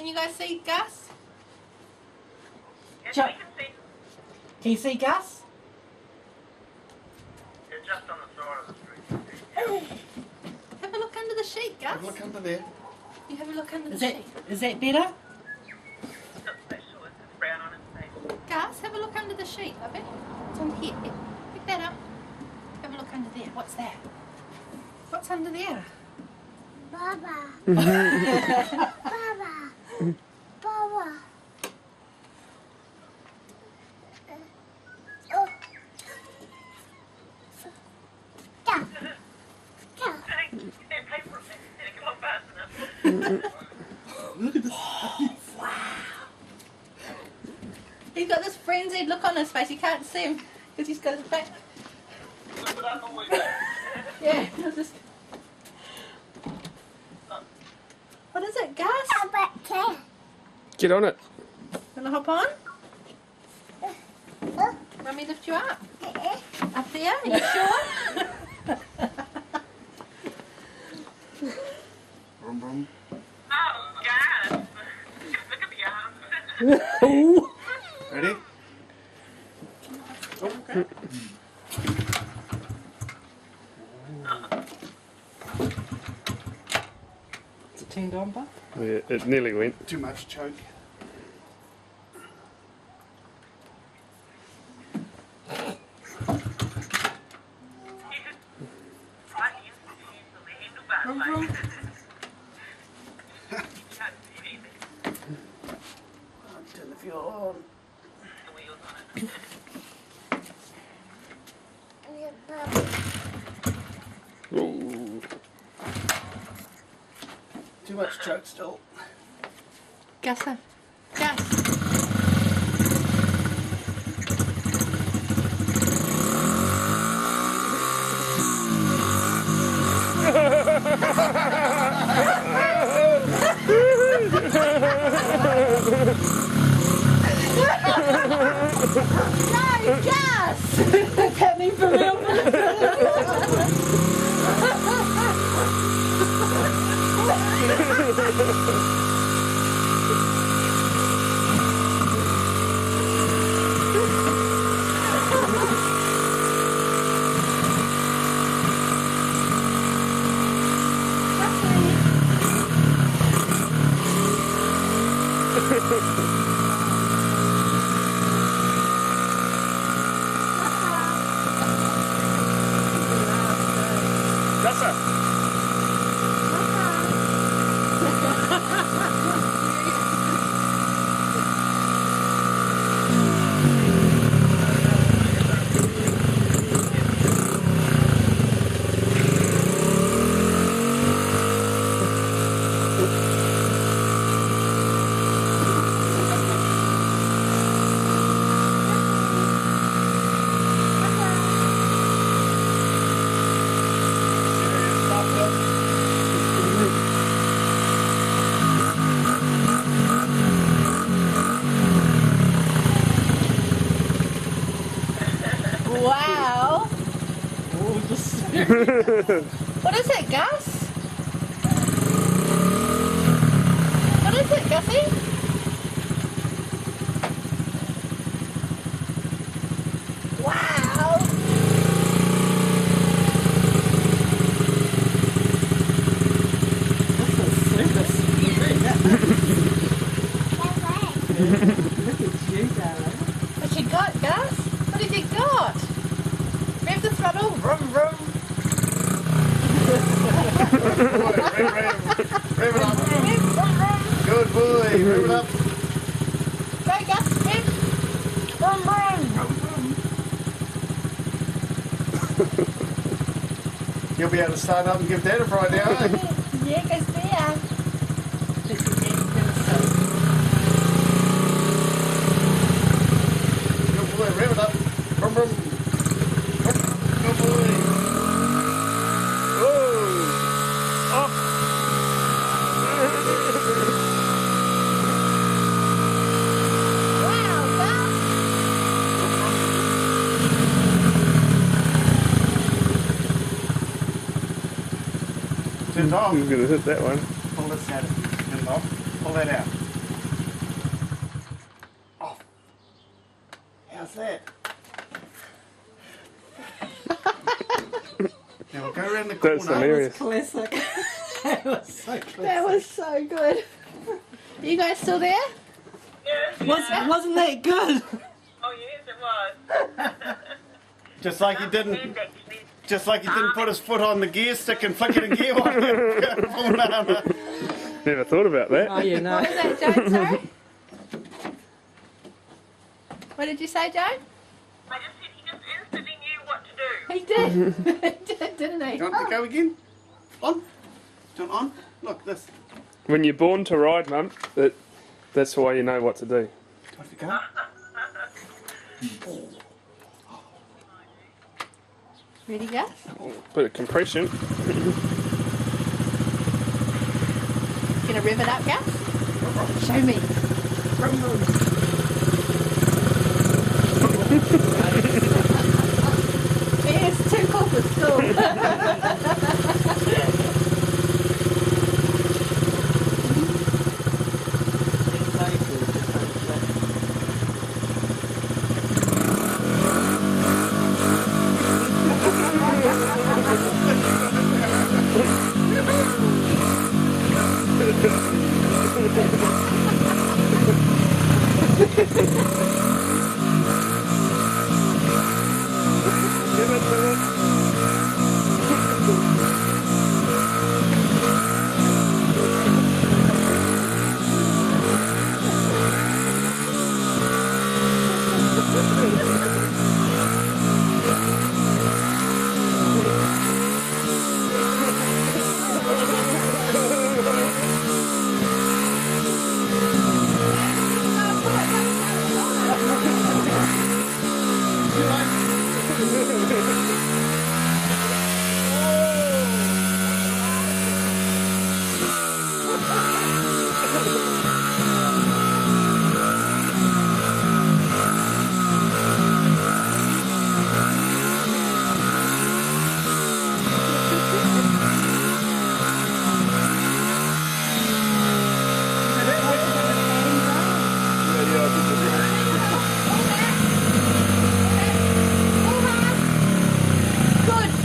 you guys see Gus? Yes, Chuck. we can see. Can you see Gus? They're just on the side of the street. Have a look under the sheet, Gus. Have a look under there. You have a look under Is the that sheet. is that better? It's got special, it's brown on its face. Gus, have a look under the sheet, lovey. It's on here. Yeah. Pick that up. Have a look under there. What's that? What's under there? Baba. Baba. Baba. Oh. Yeah. Yeah. They're paper, they come up fast enough. Look at this. He's got this frenzied look on his face. You can't see him because he's got his back. Look at that noise. Yeah. I'll just... What is it, Gus? Baba. Get on it. Wanna hop on? Let me lift you up. Up there? Are you sure? Brum, brum. Oh, God. Look at the arms. Oh. Ready? Okay. Is it turned on, Bob? Yeah, it nearly went. Too much choke. Right into the handlebar, Vroom, like. vroom. You can't see anything. Turn the fuel on. The wheels on it. Ooh. Too much choke still. Gus. Gus. No, Gus! That's happening for real. Gusser. Wow. What is it, Gus? What is it, Gussie? Wow. What you got, Gus? What have you got? Rev the throttle. Vroom, vroom. Rev it up. Rev, vroom, vroom. Good boy. Rev it up. Go, Gus. Rev. Vroom, vroom. You'll be able to start up and give Dad a ride now, eh? Yeah, goes there. Good boy. Rev it up. Brum, brum. Good boy. Oh. Off. Wow, Gus. Turn it off. He's going to hit that one. Pull this out. Turn it off. Pull that out. How's that? Now we'll go around the corner. That's hilarious. Classic. That was so classic. That was so good. Are you guys still there? Yes, Wasn't that good? Oh, yes, it was. Just like he didn't put his foot on the gear stick and flick it in gear one. Never thought about that. Oh, yeah, no. What was that, Joan? Sorry? What did you say, Joan? I just said he just instantly knew what to do. He did. He did, didn't he? Do you want to go again? On? Do you want on? Look, this. When you're born to ride, Mum, that's why you know what to do. Do you want to go? Ready, Gus? Bit of compression. Gonna rev it up, Gus? Show me. Yes, too cool for school.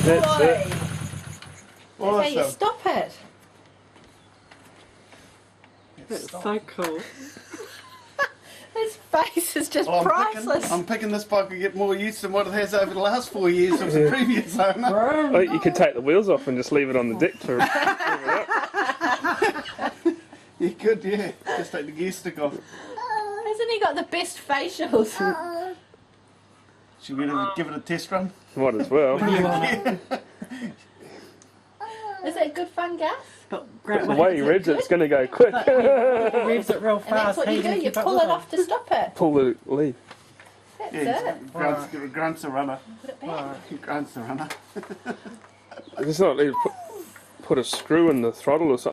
That's it. That's how you Awesome. stop it. That's so cool. His face is just Well, priceless. I'm picking this bike to get more use than what it has over the last 4 years of the previous owner. Oh, you could take the wheels off and just leave it on the deck for. You could, yeah. Just take the gear stick off. Hasn't he got the best facials? Should we give it a test run? Might as well. Is it good fun, Gus? The way he revs it, it's going to go quick. Revs it real And that's fast. what How you gonna do, you keep up pull with it off to stop it. Pull the lead. That's Yeah, it. grunts the runner. Put it back. He grunts the runner. It's not need to put a screw in the throttle or something.